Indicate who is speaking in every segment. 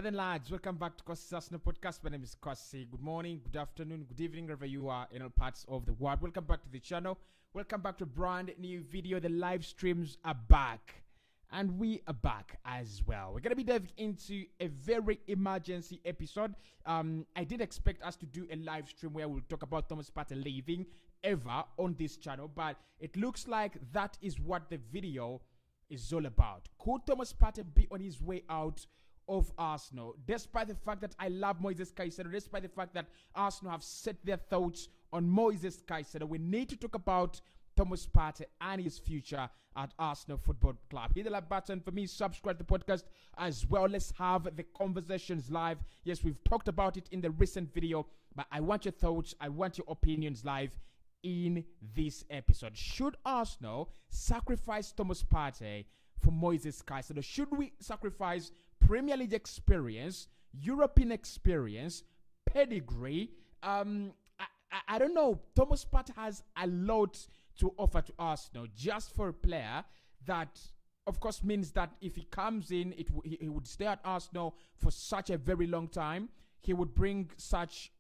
Speaker 1: Brother and lads, welcome back to Cossy podcast. My name is Cossy. Good morning, good afternoon, good evening, wherever you are in all parts of the world. Welcome back to the channel. Welcome back to a brand new video. The live streams are back. And we are back as well. We're going to be diving into a very emergency episode. I didn't expect us to do a live stream where we'll talk about Thomas Partey leaving ever on this channel. But it looks like that is what the video is all about. Could Thomas Partey be on his way out of Arsenal, despite the fact that I love MOISES CAICEDO, despite the fact that Arsenal have set their thoughts on MOISES CAICEDO? We need to talk about Thomas Partey and his future at Arsenal Football Club. Hit the like button for me, subscribe to the podcast as well. Let's have the conversations live. Yes, we've talked about it in the recent video, but I want your thoughts, I want your opinions live in this episode. Should Arsenal sacrifice Thomas Partey for MOISES CAICEDO? Should we sacrifice Premier League experience, European experience, pedigree? I don't know. Thomas Partey has a lot to offer to Arsenal just for a player that, of course, means that if he comes in, he would stay at Arsenal for such a very long time. He would bring such,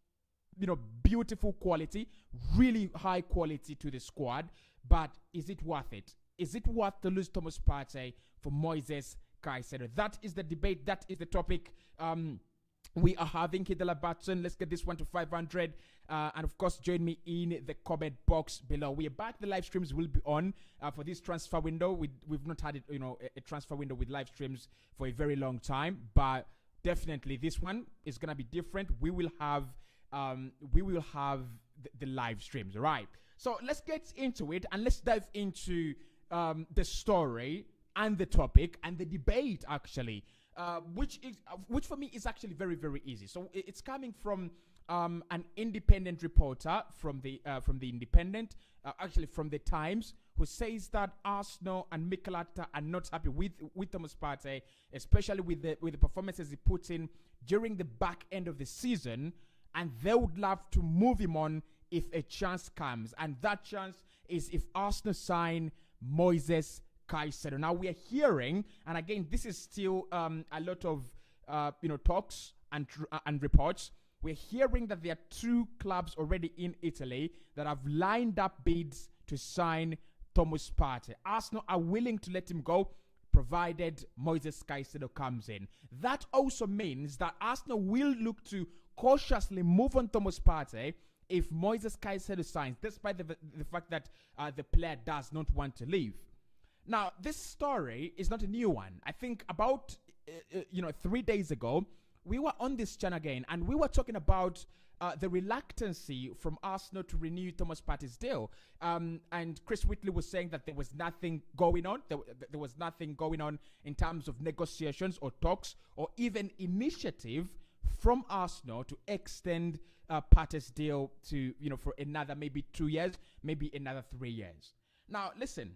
Speaker 1: beautiful quality, really high quality to the squad. But is it worth it? Is it worth to lose Thomas Partey for MOISES CAICEDO? That is the debate. That is the topic we are having. Hit the like button. Let's get this one to 500. And of course, join me in the comment box below. We are back. The live streams will be on for this transfer window. We've not had it, a transfer window with live streams for a very long time. But definitely, this one is gonna be different. We will have the live streams. All right. So let's get into it and let's dive into the story and the topic and the debate actually, which for me is actually very, very easy. So it's coming from an independent reporter from the Independent, actually from the Times, who says that Arsenal and Mikel Ateta are not happy with Thomas Partey, especially with the performances he puts in during the back end of the season, and they would love to move him on if a chance comes, and that chance is if Arsenal sign MOISES CAICEDO. Now we are hearing, and again, this is still a lot of talks and reports. We're hearing that there are two clubs already in Italy that have lined up bids to sign Thomas Partey. Arsenal are willing to let him go, provided MOISES CAICEDO comes in. That also means that Arsenal will look to cautiously move on Thomas Partey if MOISES CAICEDO signs, despite the fact that the player does not want to leave. Now, this story is not a new one. I think about 3 days ago, we were on this channel again, and we were talking about the reluctancy from Arsenal to renew Thomas Partey's deal. And Chris Whitley was saying that there was nothing going on. There was nothing going on in terms of negotiations or talks or even initiative from Arsenal to extend Partey's deal to, for another maybe 2 years, maybe another 3 years. Now, listen,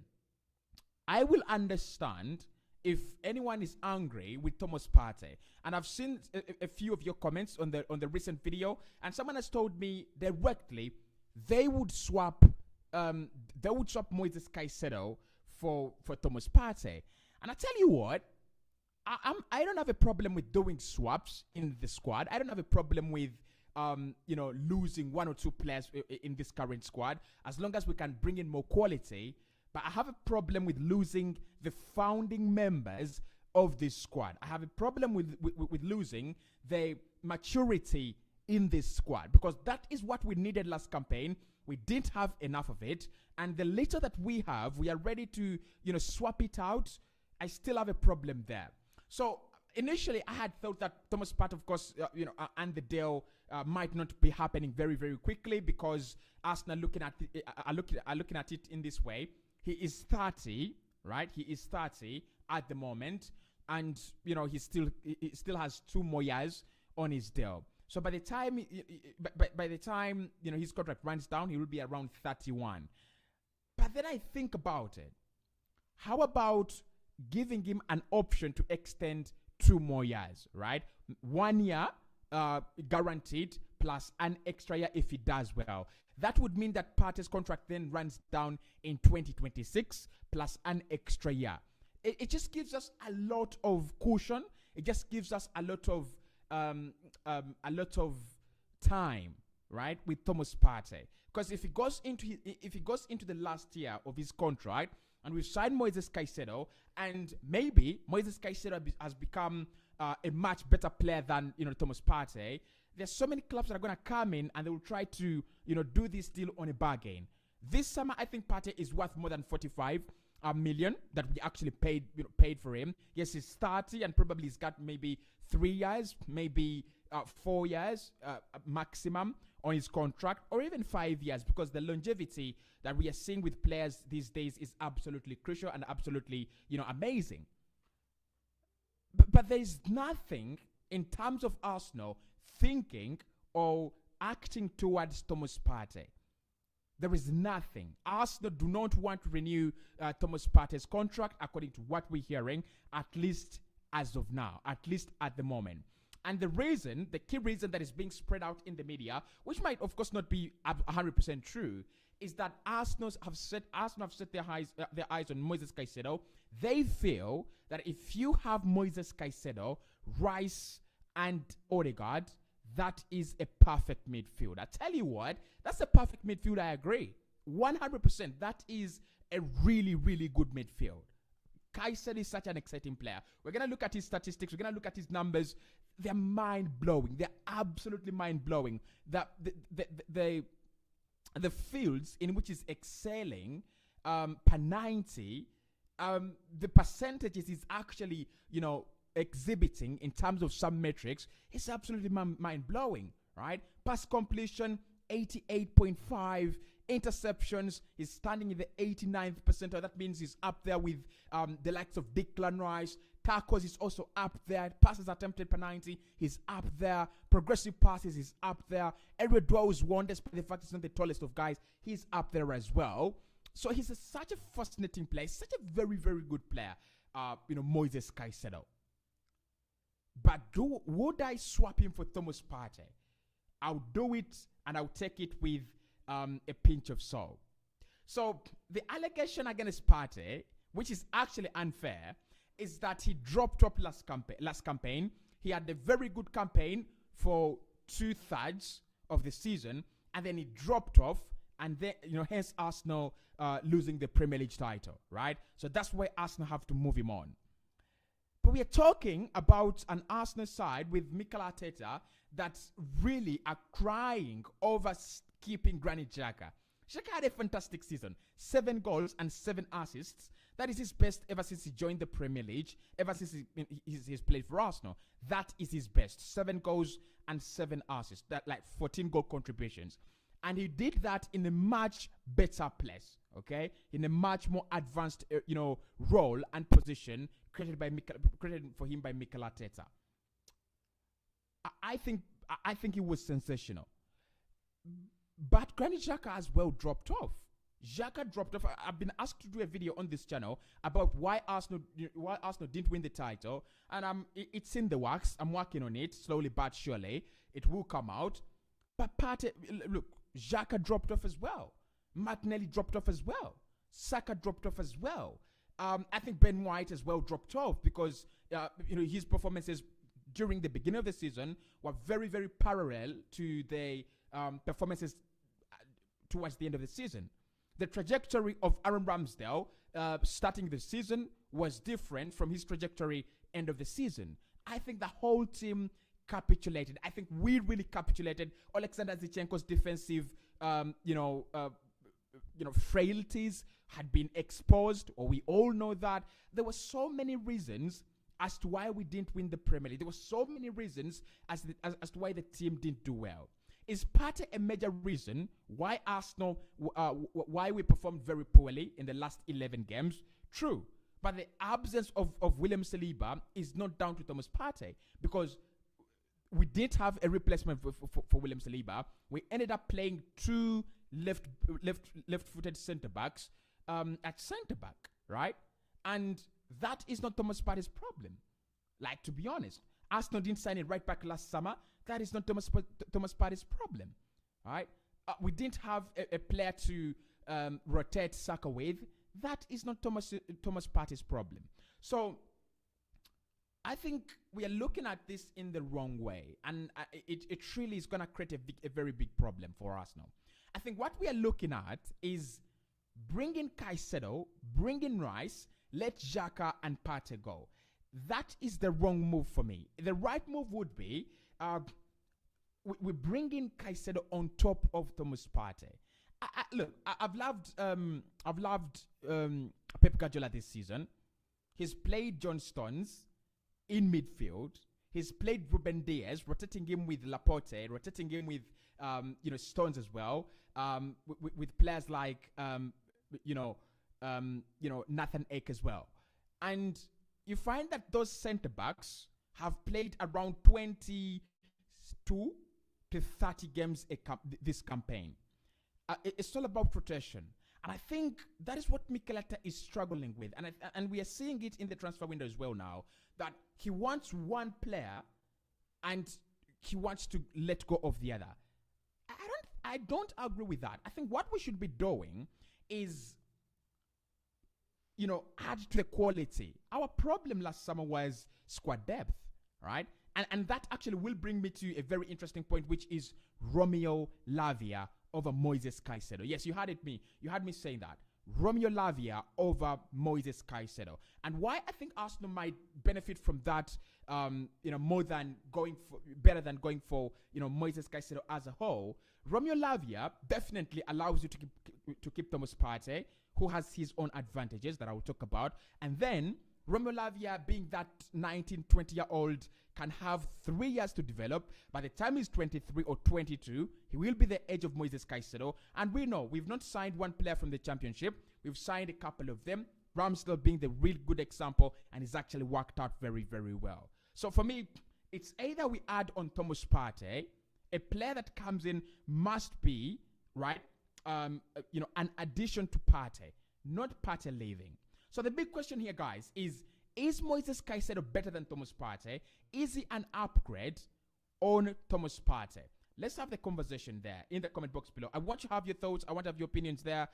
Speaker 1: I will understand if anyone is angry with Thomas Partey, and I've seen a few of your comments on the recent video, and someone has told me directly they would swap MOISES CAICEDO for Thomas Partey. And I tell you what, I don't have a problem with doing swaps in the squad. I don't have a problem with losing one or two players in this current squad, as long as we can bring in more quality. But I have a problem with losing the founding members of this squad. I have a problem with losing the maturity in this squad, because that is what we needed last campaign. We didn't have enough of it, and the little that we have, we are ready to swap it out. I still have a problem there. So initially, I had thought that Thomas Partey, of course, and the deal might not be happening very, very quickly, because Arsenal are looking at it in this way. He is 30, right? He is 30 at the moment, and he still has 2 more years on his deal. So by the time his contract runs down, he will be around 31. But then I think about it. How about giving him an option to extend 2 more years, right? 1 year guaranteed plus an extra year if he does well. That would mean that Partey's contract then runs down in 2026 plus an extra year. It just gives us a lot of cushion. It just gives us a lot of a lot of time, right, with Thomas Partey. Because if he goes into the last year of his contract, and we've signed MOISES CAICEDO, and maybe MOISES CAICEDO has become a much better player than Thomas Partey. There's so many clubs that are going to come in and they will try to do this deal on a bargain. This summer, I think Partey is worth more than 45 million that we actually paid for him. Yes, he's 30 and probably he's got maybe 3 years, maybe 4 years maximum on his contract, or even 5 years, because the longevity that we are seeing with players these days is absolutely crucial and absolutely amazing. But there is nothing in terms of Arsenal thinking or acting towards Thomas Partey. There is nothing. Arsenal do not want to renew Thomas Partey's contract, according to what we're hearing, at least as of now, at least at the moment. And the key reason that is being spread out in the media, which might of course not be 100% true, is that Arsenal have set their eyes on MOISES CAICEDO. They feel that if you have MOISES CAICEDO, Rice, and Odegaard, that is a perfect midfield. I tell you what, that's a perfect midfield. I agree, 100%. That is a really, really good midfield. Kaisero is such an exciting player. We're gonna look at his statistics. We're gonna look at his numbers. They're mind-blowing. They're absolutely mind-blowing. The fields in which he's excelling, per 90, the percentages is actually, exhibiting in terms of some metrics, is absolutely mind-blowing, right? Pass completion, 88.5. Interceptions, he's standing in the 89th percentile. That means he's up there with the likes of Declan Rice. Tackles is also up there. Passes attempted per 90, he's up there. Progressive passes, he's up there. Every duel is won, despite the fact he's not the tallest of guys, he's up there as well. So he's such a fascinating player, such a very, very good player, MOISES CAICEDO. But would I swap him for Thomas Partey? I'll do it, and I'll take it with a pinch of salt. So the allegation against Partey, which is actually unfair, is that he dropped up last campaign. He had a very good campaign for 2/3 of the season, and then he dropped off, and then hence Arsenal losing the Premier League title, right? So that's why Arsenal have to move him on. But we are talking about an Arsenal side with Mikel Ateta that really are crying over keeping Granit Xhaka. Xhaka had a fantastic season. 7 goals and 7 assists. That is his best ever since he joined the Premier League, ever since he's played for Arsenal. That is his best. 7 goals and 7 assists. That, like, 14 goal contributions. And he did that in a much better place, okay? In a much more advanced, role and position created for him by Mikel Ateta. I think he was sensational. But Granit Xhaka as well dropped off. Xhaka dropped off. I've been asked to do a video on this channel about why Arsenal didn't win the title, and it's in the works. I'm working on it slowly but surely. It will come out. But Pate, look, Xhaka dropped off as well. Martinelli dropped off as well. Saka dropped off as well. I think Ben White as well dropped off because his performances during the beginning of the season were very, very parallel to the performances towards the end of the season. The trajectory of Aaron Ramsdale starting the season was different from his trajectory end of the season. I think the whole team capitulated. I think we really capitulated. Alexander Zichenko's defensive, frailties had been exposed, or we all know that. There were so many reasons as to why we didn't win the Premier League. There were so many reasons as to why the team didn't do well. Is Partey a major reason why Arsenal, why we performed very poorly in the last 11 games? True. But the absence of William Saliba is not down to Thomas Partey, because we didn't have a replacement for William Saliba. We ended up playing 2 left-footed centre-backs at centre-back, right? And that is not Thomas Partey's problem. Like, to be honest, Arsenal didn't sign a right back last summer. That is not Thomas Partey's problem, all right? We didn't have a player to rotate Saka with. That is not Thomas Partey's problem. So I think we are looking at this in the wrong way, and it really is going to create a very big problem for Arsenal. I think what we are looking at is bring in Kaisero, bring in Rice, let Xhaka and Pate go. That is the wrong move for me. The right move would be we bring in Kaisero on top of Thomas Partey. Look, I've loved Pep Guardiola this season. He's played John Stones in midfield. He's played Ruben Diaz, rotating him with Laporte, rotating him with Stones as well. With players like Nathan Ake as well. And you find that those centre backs have played around 22 to 30 games this campaign. It's all about rotation. And I think that is what Mikel Arteta is struggling with. And we are seeing it in the transfer window as well now, that he wants one player and he wants to let go of the other. I don't agree with that. I think what we should be doing is, add to the quality. Our problem last summer was squad depth, right? And that actually will bring me to a very interesting point, which is Romeo Lavia over Moises Caicedo. Yes, you had me saying that. Romeo Lavia over Moises Caicedo. And why I think Arsenal might benefit from that, more than better than going for, Moises Caicedo as a whole. Romeo Lavia definitely allows you to keep Thomas Partey, who has his own advantages that I will talk about. And then Romeo Lavia, being that 19, 20-year-old, can have 3 years to develop. By the time he's 23 or 22, he will be the age of Moises Caicedo. And we know we've not signed one player from the Championship. We've signed a couple of them. Ramsdale being the real good example, and it's actually worked out very, very well. So for me, it's either we add on Thomas Partey. A player that comes in must be, right, an addition to Partey, not Partey leaving. So the big question here, guys, is Moises Caicedo better than Thomas Partey? Is he an upgrade on Thomas Partey? Let's have the conversation there in the comment box below. I want you to have your thoughts. I want to have your opinions there.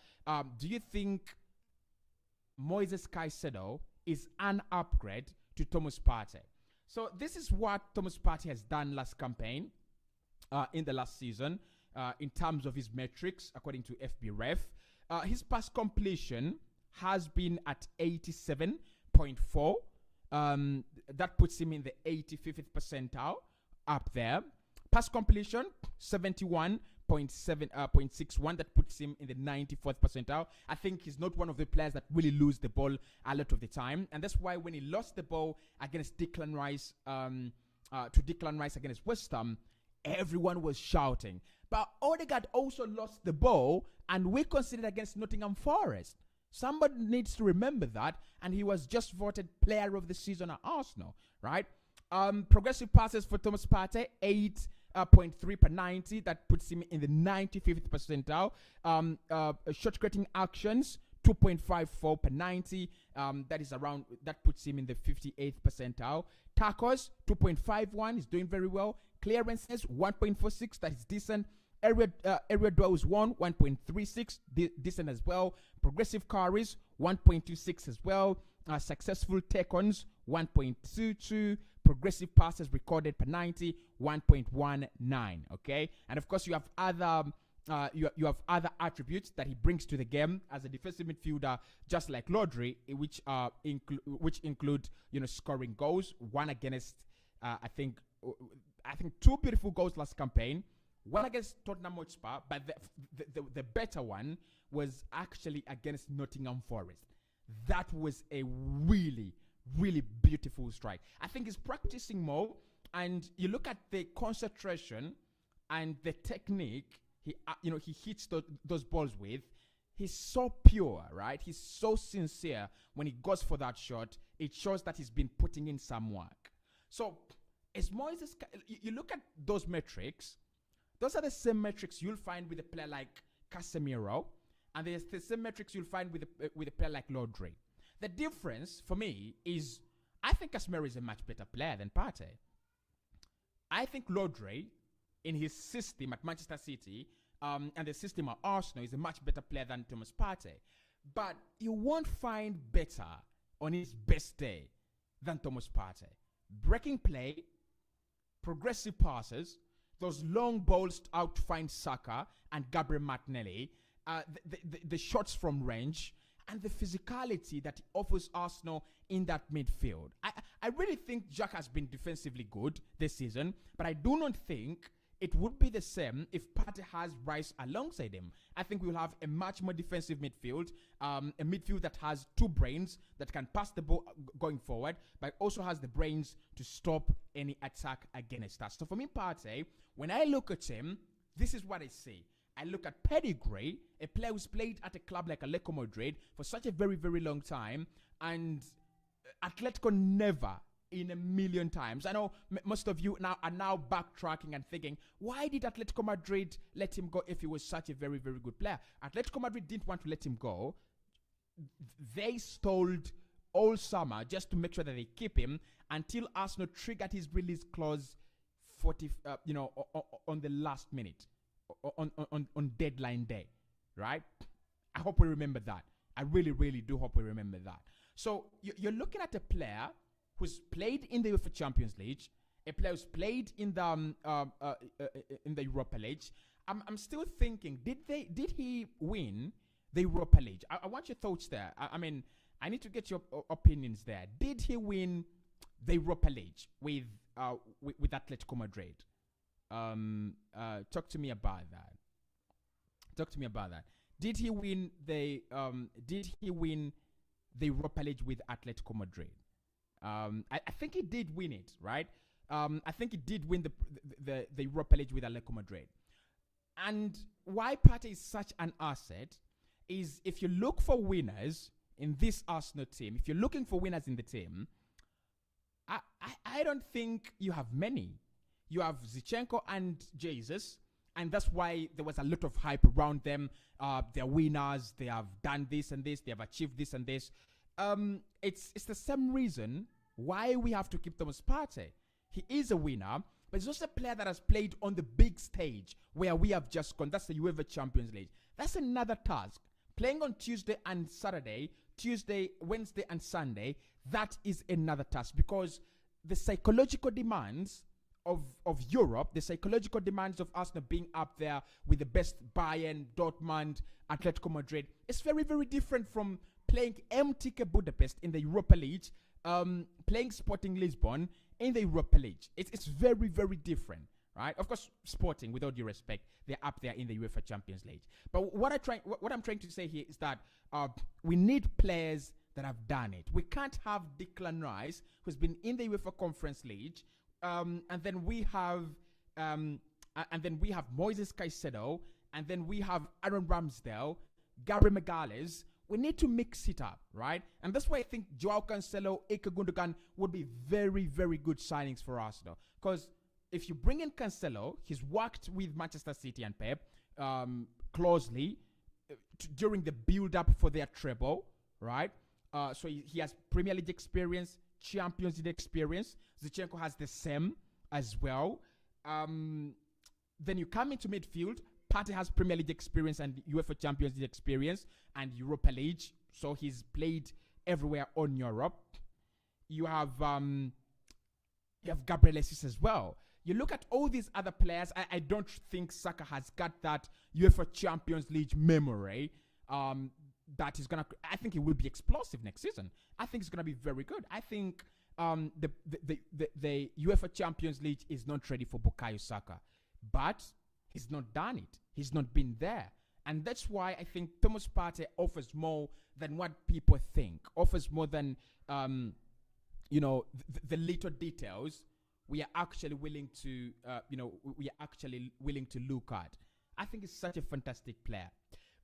Speaker 1: Do you think Moises Caicedo is an upgrade to Thomas Partey? So this is what Thomas Partey has done last campaign, in the last season, in terms of his metrics, according to FBref. His pass completion has been at 87.4. That puts him in the 85th percentile, up there. Pass completion 71.61. That puts him in the 94th percentile. I think he's not one of the players that really lose the ball a lot of the time, and that's why when he lost the ball against Declan Rice, against West Ham, everyone was shouting. But Odegaard also lost the ball, and we considered against Nottingham Forest. Somebody needs to remember that, and he was just voted player of the season at Arsenal, right? Progressive passes for Thomas Partey, 8.3 per 90. That puts him in the 95th percentile. Shot creating actions, 2.54 per 90. That puts him in the 58th percentile. Tackles, 2.51. He's doing very well. Clearances, 1.46. That is decent. Area duels won, 1.36, decent as well. Progressive carries, 1.26 as well. Successful take-ons, 1.22. Progressive passes recorded per 90, 1.19. Okay, and of course you have other you have other attributes that he brings to the game as a defensive midfielder, just like Rodri, which include scoring goals. One against I think 2 beautiful goals last campaign. One against Tottenham Hotspur, but the better one was actually against Nottingham Forest. That was a really, really beautiful strike. I think he's practicing more, and you look at the concentration and the technique he hits those balls with. He's so pure, right? He's so sincere when he goes for that shot. It shows that he's been putting in some work. So, as Moises, you look at those metrics. Those are the same metrics you'll find with a player like Casemiro, and there's the same metrics you'll find with a player like Rodri. The difference for me is I think Casemiro is a much better player than Partey. I think Rodri, in his system at Manchester City and the system at Arsenal, is a much better player than Thomas Partey. But you won't find better on his best day than Thomas Partey. breaking play, progressive passes, those long balls out to find Saka and Gabriel Martinelli, the shots from range, and the physicality that he offers Arsenal in that midfield. I really think Jack has been defensively good this season, but I do not think it would be the same if Pate has Rice alongside him. I think we will have a much more defensive midfield, a midfield that has two brains that can pass the ball going forward, but also has the brains to stop any attack against us. So for me, Pate, when I look at him, this is what I see. I look at pedigree, a player who's played at a club like Atletico Madrid for such a very, very long time, and Atletico never in a million times. I know most of you are now backtracking and thinking, why did Atletico Madrid let him go if he was such a very, very good player? Atletico Madrid didn't want to let him go. They stalled all summer just to make sure that they keep him until Arsenal triggered his release clause on the last minute, on deadline day, right? I hope we remember that. I really, really do hope we remember that. So you're looking at a player who's played in the UEFA Champions League, a player who's played in the Europa League. I'm still thinking, did he win the Europa League? I want your thoughts there. I mean, I need to get your opinions there. Did he win the Europa League with Atletico Madrid? Talk to me about that. Did he win the Europa League with Atletico Madrid? I think he did win it, right? I think he did win the Europa League with Atletico Madrid. And why Pate is such an asset is if you look for winners in this Arsenal team, if you're looking for winners in the team, I don't think you have many. You have Zinchenko and Jesus, and that's why there was a lot of hype around them. They're winners. They have done this and this. They have achieved this and this. It's the same reason why we have to keep Thomas Partey. He is a winner, but he's also a player that has played on the big stage where we have just gone. That's the UEFA Champions League. That's another task. Playing on Tuesday and Saturday, Tuesday, Wednesday and Sunday, that is another task because the psychological demands of Europe, the psychological demands of Arsenal being up there with the best Bayern, Dortmund, Atletico Madrid, it's very, very different from playing MTK Budapest in the Europa League, playing Sporting Lisbon in the Europa League. It's very, very different, right? Of course, Sporting, with all due respect, they're up there in the UEFA Champions League. But what I'm trying to say here is that we need players that have done it. We can't have Declan Rice, who's been in the UEFA Conference League, and then we have Moises Caicedo, and then we have Aaron Ramsdale, Gary Magalhaes. We need to mix it up, right? And that's why I think Joao Cancelo, Ilkay Gundogan would be very, very good signings for Arsenal. Because if you bring in Cancelo, he's worked with Manchester City and Pep closely during the build-up for their treble, right? So he has Premier League experience, Champions League experience. Zinchenko has the same as well. Then you come into midfield. Partey has Premier League experience and UEFA Champions League experience and Europa League. So he's played everywhere on Europe. You have Gabriel Jesus as well. You look at all these other players. I don't think Saka has got that UEFA Champions League memory. That is gonna. I think he will be explosive next season. I think it's gonna be very good. I think the UEFA Champions League is not ready for Bukayo Saka, but he's not done it. He's not been there, and that's why I think Thomas Partey offers more than what people think. Offers more than the little details we are actually willing to look at. I think he's such a fantastic player.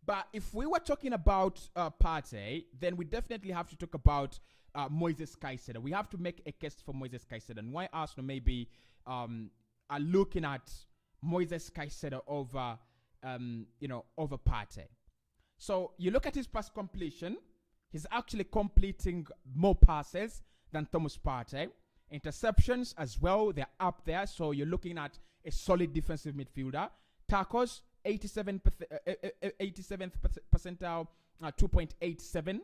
Speaker 1: But if we were talking about Partey, then we definitely have to talk about Moises Caicedo. We have to make a case for Moises Caicedo and why Arsenal maybe are looking at Moises Caicedo over Partey. So you look at his pass completion, he's actually completing more passes than Thomas Partey. Interceptions as well, they're up there. So you're looking at a solid defensive midfielder. Tackles, 87th percentile, 2.87.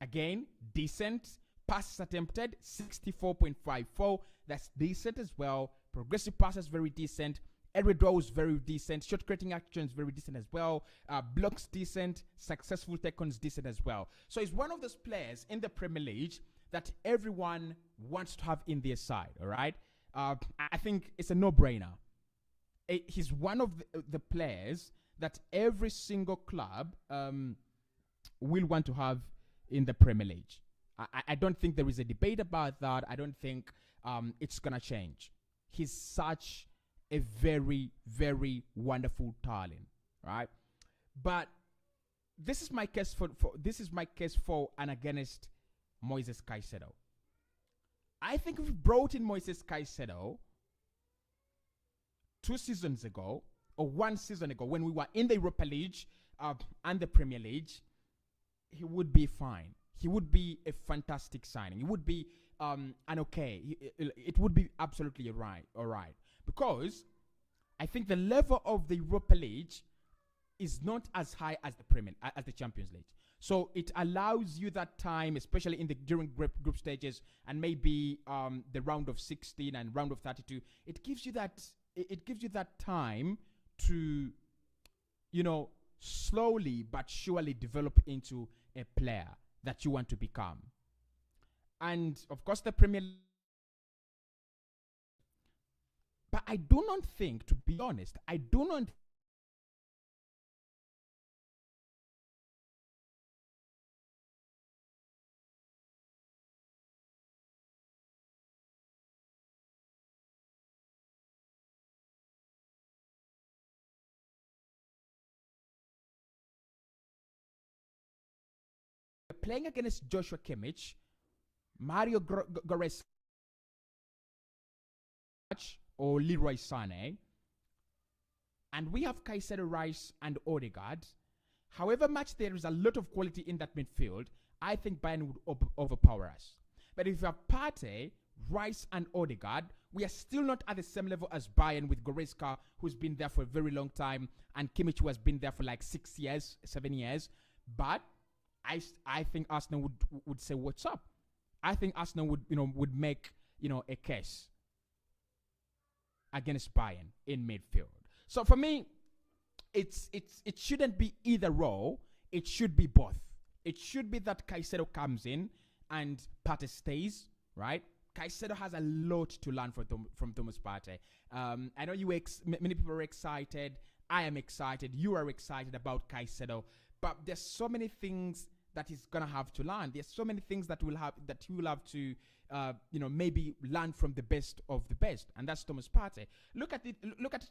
Speaker 1: Again, decent. Passes attempted 64.54. That's decent as well. Progressive passes very decent. Every draw is very decent. Shot creating actions very decent as well. Blocks decent. Successful take-ons decent as well. So he's one of those players in the Premier League that everyone wants to have in their side. All right. I think it's a no-brainer. He's one of the players that every single club will want to have in the Premier League. I don't think there is a debate about that. I don't think it's going to change. He's such a very, very wonderful talent, right? But this is my case for and against MOISES CAICEDO. I think if we brought in MOISES CAICEDO 2 seasons ago, or 1 season ago, when we were in the Europa League and the Premier League, he would be fine. He would be a fantastic signing. It would be it would be absolutely all right. Because I think the level of the Europa League is not as high as the Champions League. So it allows you that time, especially during group stages, and maybe the round of 16 and round of 32. It gives you that time to, slowly but surely develop into a player that you want to become. And of course, the Premier League. But I do not think, to be honest, playing against Joshua Kimmich, Mario Goretzka, or Leroy Sané, and we have Kaisero, Rice, and Odegaard. However much there is a lot of quality in that midfield, I think Bayern would overpower us. But if you have Pate, Rice, and Odegaard, we are still not at the same level as Bayern with Goretzka, who's been there for a very long time, and Kimmich, who has been there for like 6 years, 7 years. But I think Arsenal would say, what's up? I think Arsenal would make a case against Bayern in midfield. So for me, it shouldn't be either or. It should be both. It should be that Kaisero comes in and Pate stays, right? Kaisero has a lot to learn from Thomas Partey. I know many people are excited. I am excited. You are excited about Kaisero. But there's so many things that he's gonna have to learn. There's so many things that he will have to, maybe learn from the best of the best, and that's Thomas Partey. Look at it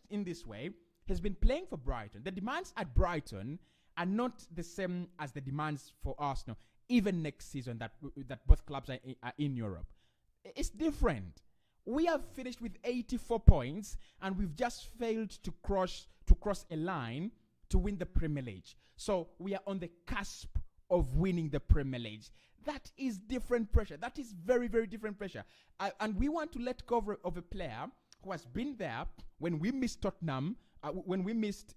Speaker 1: in this way. He's been playing for Brighton. The demands at Brighton are not the same as the demands for Arsenal. Even next season, that both clubs are in Europe, it's different. We have finished with 84 points, and we've just failed to cross a line to win the Premier League. So we are on the cusp of winning the Premier League. That is different pressure. That is very, very different pressure. And we want to let go of a player who has been there when we missed Tottenham, when we missed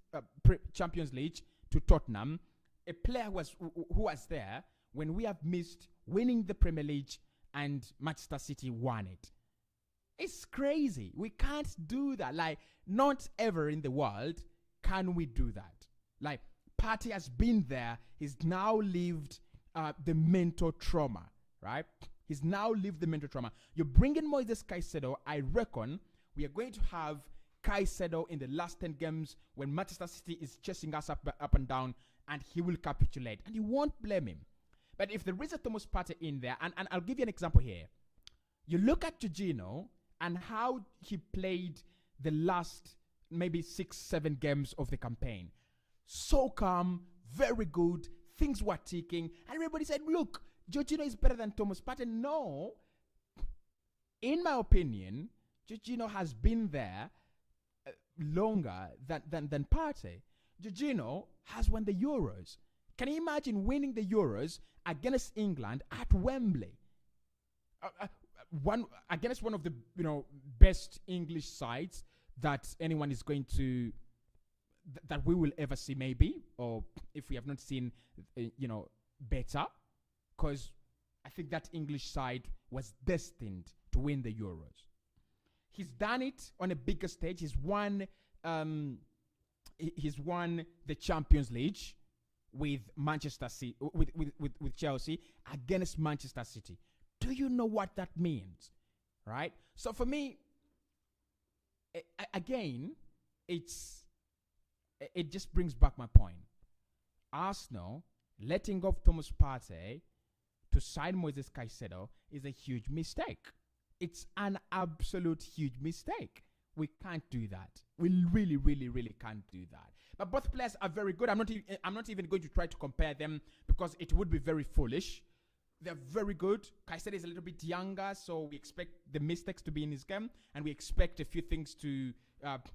Speaker 1: Champions League to Tottenham, a player who was there when we have missed winning the Premier League and Manchester City won it. It's crazy. We can't do that. Like, not ever in the world can we do that. Like, Partey has been there. He's now lived the mental trauma, right? He's now lived the mental trauma. You bring in Moises Caicedo, I reckon we are going to have Caicedo in the last 10 games when Manchester City is chasing us up and down, and he will capitulate, and you won't blame him. But if there is a Thomas Partey in there, and I'll give you an example here. You look at Jorginho and how he played the last maybe 6-7 games of the campaign. So calm, very good, things were ticking, and everybody said, look, Jorginho is better than Thomas Partey. No, in my opinion, Jorginho has been there longer than Partey. Jorginho has won the Euros. Can you imagine winning the Euros against England at Wembley? Against one of the best English sides that anyone is going to that we will ever see, maybe, or if we have not seen better, because I think that English side was destined to win the Euros. He's done it on a bigger stage. He's won the Champions League with Manchester City, with Chelsea against Manchester City. Do you know what that means? Right? So for me, again, it just brings back my point. Arsenal letting go of Thomas Partey to sign MOISES CAICEDO is a huge mistake. It's an absolute huge mistake. We can't do that. We really, really, really can't do that. But both players are very good. I'm not even going to try to compare them because it would be very foolish. They're very good. Kaisero is a little bit younger, so we expect the mistakes to be in his game, and we expect a few things to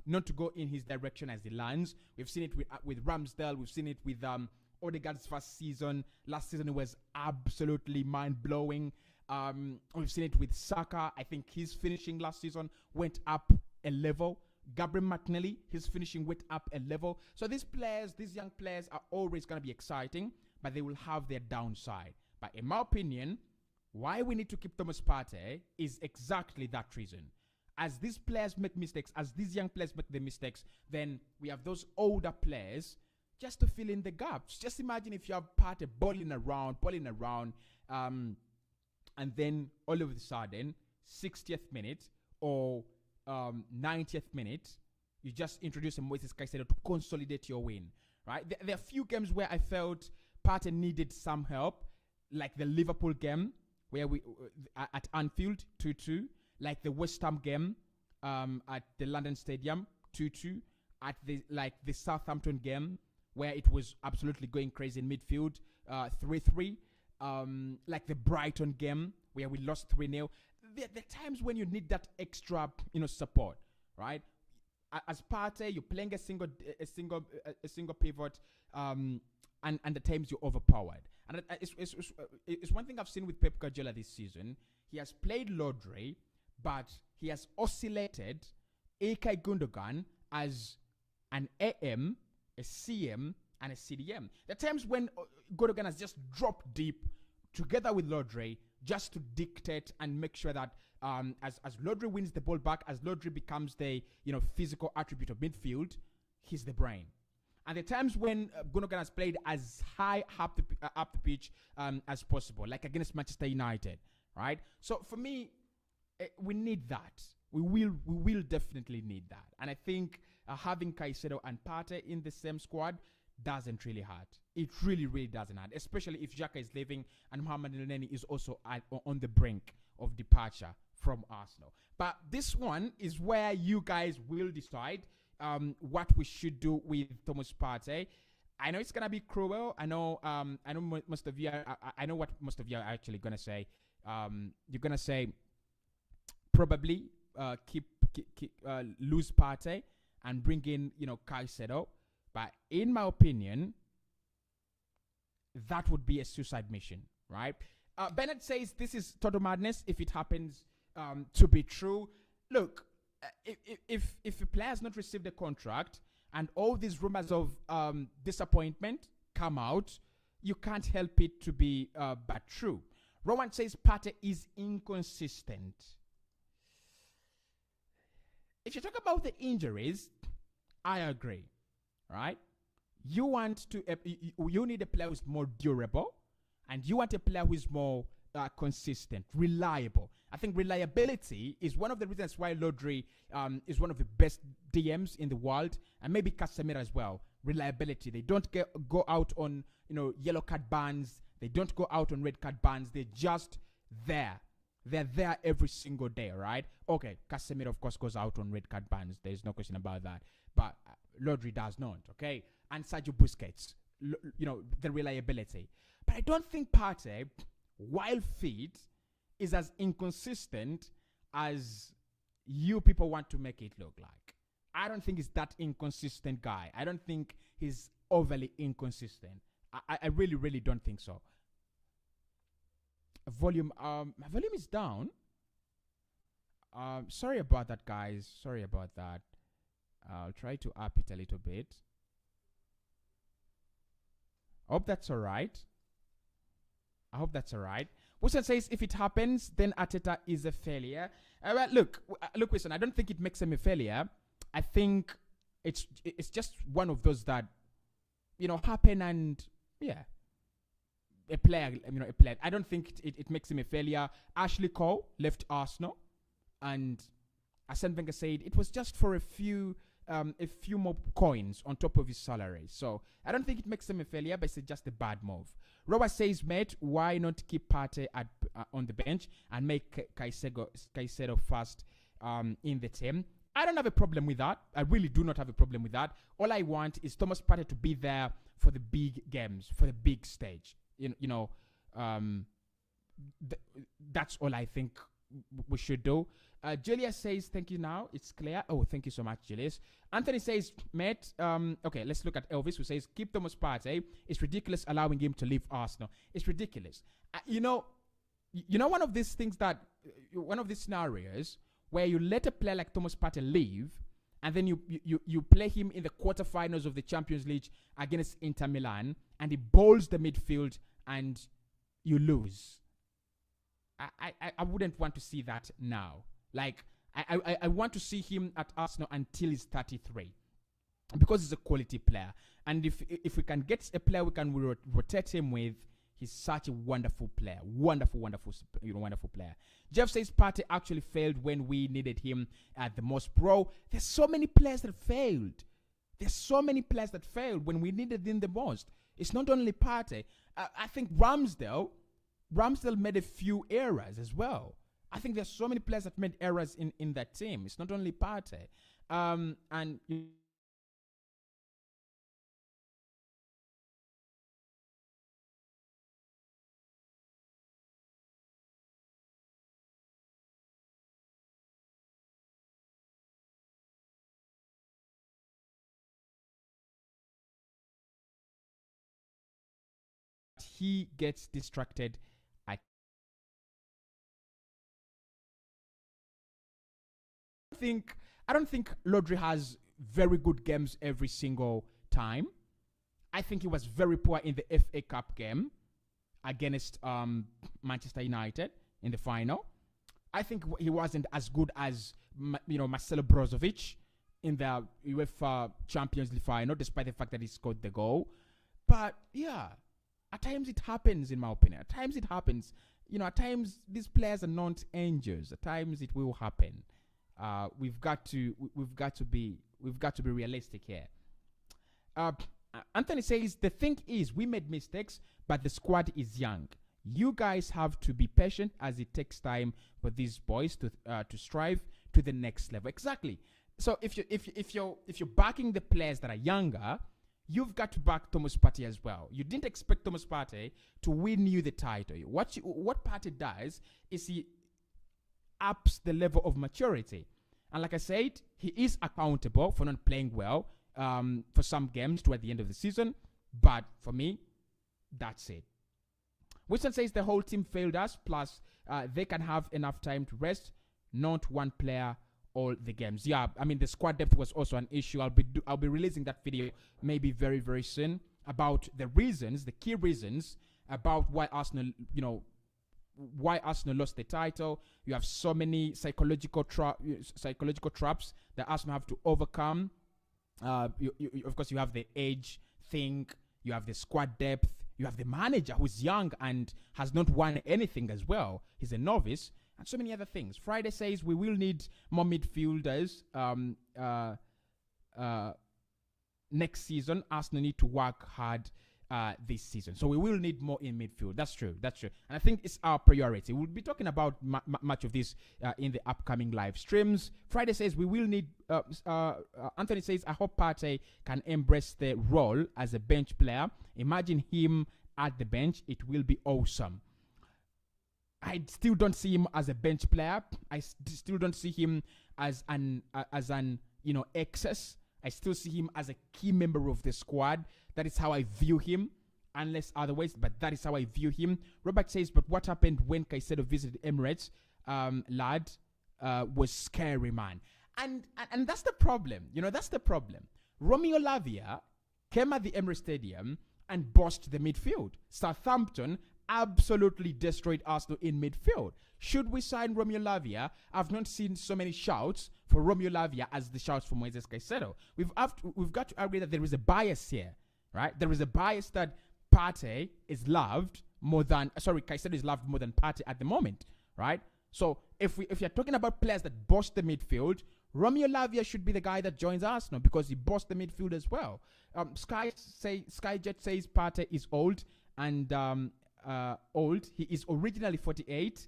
Speaker 1: not to go in his direction as he lands. We've seen it with Ramsdale. We've seen it with Odegaard's first season. Last season it was absolutely mind-blowing. We've seen it with Saka. I think his finishing last season went up a level. Gabriel Martinelli, his finishing went up a level. So these young players are always going to be exciting, but they will have their downside. But in my opinion, why we need to keep Thomas Partey is exactly that reason. As these players make mistakes, as these young players make the mistakes, then we have those older players just to fill in the gaps. Just imagine if you have Pate balling around, and then all of a sudden, 60th minute or 90th minute, you just introduce a MOISES CAICEDO to consolidate your win, right? There are a few games where I felt Partey needed some help, like the Liverpool game where we at Anfield 2-2, like the West Ham game at the London Stadium 2-2, at the Southampton game where it was absolutely going crazy in midfield 3-3, like the Brighton game where we lost 3-0. There are times when you need that extra, support, right? As Partey, you're playing a single pivot, and the times you're overpowered. And it's one thing I've seen with Pep Guardiola this season. He has played Rodri, but he has oscillated Ilkay Gundogan as an AM, a CM, and a CDM. There are times when Gundogan has just dropped deep together with Rodri just to dictate and make sure that as Rodri wins the ball back, as Rodri becomes the physical attribute of midfield, he's the brain. And the times when Gundogan has played as high up the pitch as possible, like against Manchester United, right? So for me, we need that. We will definitely need that. And I think having Kaisero and Pate in the same squad doesn't really hurt. It really, really doesn't hurt, especially if Xhaka is leaving and Mohamed Elneny is also on the brink of departure from Arsenal. But this one is where you guys will decide what we should do with Thomas Partey. I know it's gonna be cruel. I know most of you. I know what most of you are actually gonna say. You're gonna say probably keep lose Partey and bring in Kaisero. But in my opinion, that would be a suicide mission, right? Bennett says this is total madness if it happens to be true. Look, if a player has not received a contract and all these rumors of disappointment come out, you can't help it to be but true. Rowan says Pate is inconsistent. If you talk about the injuries, I agree. Right? You want to, you need a player who's more durable, and you want a player who is more consistent, reliable. I think reliability is one of the reasons why Rodri is one of the best DMs in the world, and maybe Casemiro as well. Reliability. They don't go out on yellow card bans. They don't go out on red card bans. They're just there. They're there every single day, right? Okay, Casemiro of course goes out on red card bans. There's no question about that. But Rodri does not, okay? And Sergio Busquets, the reliability. But I don't think Partey, while fit, is as inconsistent as you people want to make it look like. I don't think he's that inconsistent guy. I don't think he's overly inconsistent. I really, really don't think so. Volume, my volume is down. Sorry about that, guys. Sorry about that. I'll try to up it a little bit. Hope that's all right. I hope that's all right. Wilson says if it happens, then Ateta is a failure. Well, look, Wilson. I don't think it makes him a failure. I think it's just one of those that happen, and yeah, a player. I don't think it makes him a failure. Ashley Cole left Arsenal, and Arsene Wenger said it was just for a few more coins on top of his salary. So I don't think it makes him a failure, but it's just a bad move. Robert says, mate, why not keep Pate on the bench and make Kaisero first in the team? I don't have a problem with that. I really do not have a problem with that. All I want is Thomas Partey to be there for the big games, for the big stage. That's all I think we should do. Julius says, thank you now. It's clear. Oh, thank you so much, Julius. Anthony says, mate, okay, let's look at Elvis, who says, keep Thomas Partey. It's ridiculous allowing him to leave Arsenal. It's ridiculous. One of these things one of these scenarios where you let a player like Thomas Partey leave, and then you play him in the quarterfinals of the Champions League against Inter Milan, and he bowls the midfield, and you lose. I wouldn't want to see that now. Like, I want to see him at Arsenal until he's 33, because he's a quality player. And if we can get a player we can rotate him with, he's such a wonderful player. Wonderful player. Jeff says Partey actually failed when we needed him at the most. Bro, there's so many players that failed. There's so many players that failed when we needed them the most. It's not only Partey. I think Ramsdale made a few errors as well. I think there's so many players that made errors in that team. It's not only Partey. And he gets distracted. I don't think Rodri has very good games every single time. I think he was very poor in the FA Cup game against Manchester United in the final. I think he wasn't as good as Marcelo Brozovic in the UEFA Champions League final, despite the fact that he scored the goal. But yeah, at times it happens, in my opinion. At times it happens. At times these players are not angels. At times it will happen. We've got to be realistic here. Anthony says the thing is we made mistakes, but the squad is young. You guys have to be patient as it takes time for these boys to strive to the next level. Exactly. So if you're backing the players that are younger, you've got to back Thomas Partey as well. You didn't expect Thomas Partey to win you the title. What Partey does is he ups the level of maturity. And like I said, he is accountable for not playing well for some games toward the end of the season. But for me, that's it. Wilson says the whole team failed us, plus they can have enough time to rest, not one player all the games. Yeah, I mean, the squad depth was also an issue. I'll be releasing that video maybe very, very soon about the key reasons about why Arsenal, lost the title. You have so many psychological traps that Arsenal have to overcome. Of course, you have the age thing. You have the squad depth. You have the manager who's young and has not won anything as well. He's a novice. And so many other things. Friday says we will need more midfielders next season. Arsenal need to work hard this season. So we will need more in midfield. That's true. And I think it's our priority. We'll be talking about much of this in the upcoming live streams. Friday says we will need... Anthony says, I hope Partey can embrace the role as a bench player. Imagine him at the bench. It will be awesome. I still don't see him as a bench player. I still don't see him as an excess. I still see him as a key member of the squad. That is how I view him, unless otherwise, but that is how I view him. Robert says, but what happened when Kaisero visited Emirates, lad, was scary, man. And that's the problem. That's the problem. Romeo Lavia came at the Emirates Stadium and bossed the midfield. Southampton absolutely destroyed Arsenal in midfield. Should we sign Romeo Lavia? I've not seen so many shouts for Romeo Lavia as the shouts for MOISES CAICEDO. We've got to agree that there is a bias here, right? There is a bias that Partey is loved more than, Kaisero is loved more than Partey at the moment, right? So if you're talking about players that boss the midfield, Romeo Lavia should be the guy that joins Arsenal because he bossed the midfield as well. Skyjet says Pate is old and old. He is originally 48.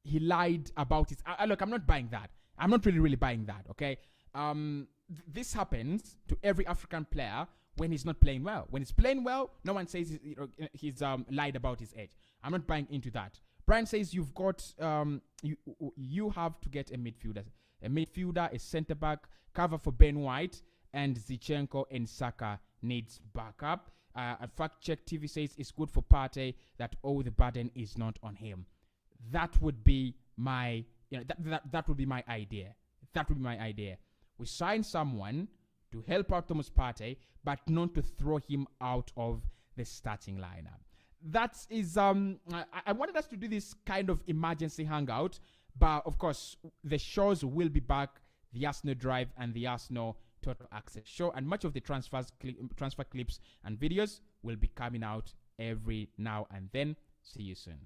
Speaker 1: He lied about his. Look, I'm not buying that. I'm not really buying that. Okay. This happens to every African player when he's not playing well. When he's playing well, no one says he's lied about his age. I'm not buying into that. Brian says you've got you have to get a midfielder. A midfielder, a centre back, cover for Ben White, and Zinchenko and Saka needs backup. A fact check TV says it's good for Partey that all the burden is not on him. That would be my that would be my idea. That would be my idea. We sign someone to help out Thomas Partey, but not to throw him out of the starting lineup. That is I wanted us to do this kind of emergency hangout, but of course the shows will be back, the Arsenal Drive and the Arsenal Total Access show, and much of the transfer clips and videos will be coming out every now and then. See you soon.